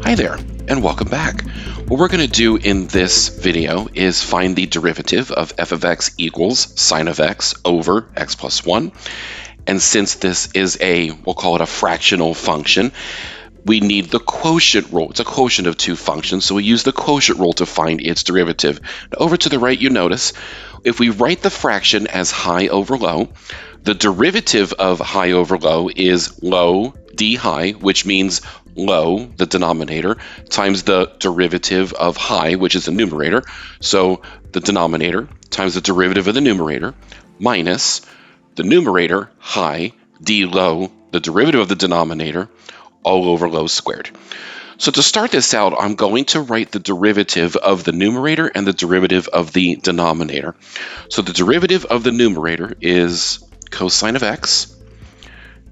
Hi there, and welcome back. What we're going to do in this video is find the derivative of f of x equals sine of x over x plus 1. And since this is we'll call it a fractional function, we need the quotient rule. It's a quotient of two functions, so we use the quotient rule to find its derivative. Now, over to the right, you notice, if we write the fraction as high over low, the derivative of high over low is low d high, which means low, the denominator, times the derivative of high, which is the numerator. So the denominator times the derivative of the numerator minus the numerator, high, d low, the derivative of the denominator, all over low squared. So to start this out, I'm going to write the derivative of the numerator and the derivative of the denominator. So the derivative of the numerator is cosine of x,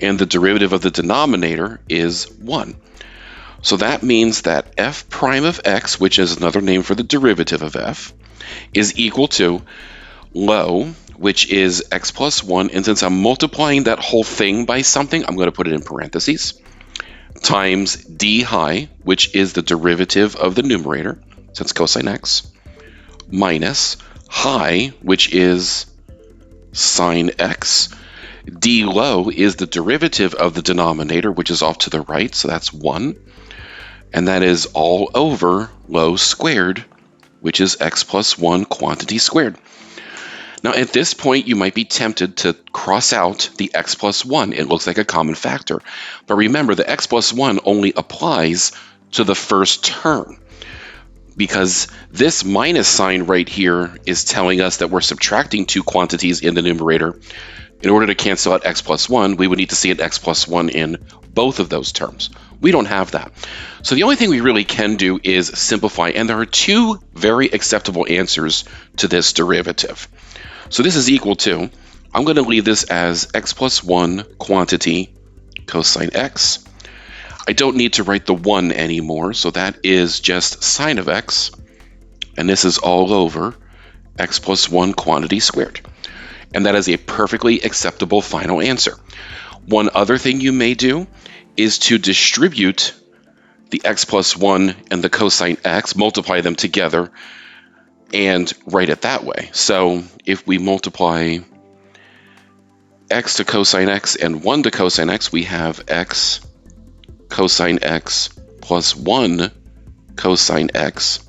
and the derivative of the denominator is 1. So that means that f prime of x, which is another name for the derivative of f, is equal to low, which is x plus 1, and since I'm multiplying that whole thing by something, I'm going to put it in parentheses, times d high, which is the derivative of the numerator, since cosine x, minus high, which is sine x. D low is the derivative of the denominator, which is off to the right, so that's 1. And that is all over low squared, which is x plus 1 quantity squared. Now, at this point, you might be tempted to cross out the x plus 1. It looks like a common factor. But remember, the x plus 1 only applies to the first term, because this minus sign right here is telling us that we're subtracting two quantities in the numerator. In order to cancel out x plus 1, we would need to see an x plus 1 in both of those terms. We don't have that. So the only thing we really can do is simplify, and there are two very acceptable answers to this derivative. So this is equal to, I'm going to leave this as x plus 1 quantity cosine x. I don't need to write the 1 anymore, so that is just sine of x, and this is all over x plus 1 quantity squared. And that is a perfectly acceptable final answer. One other thing you may do is to distribute the x plus 1 and the cosine x, multiply them together, and write it that way. So if we multiply x to cosine x and 1 to cosine x, we have x cosine x plus 1 cosine x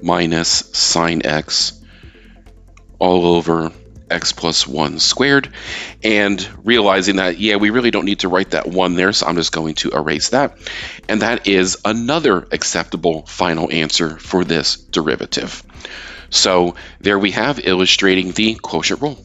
minus sine x all over x plus 1 squared, and realizing that, we really don't need to write that 1 there, so I'm just going to erase that. And that is another acceptable final answer for this derivative. So there we have illustrating the quotient rule.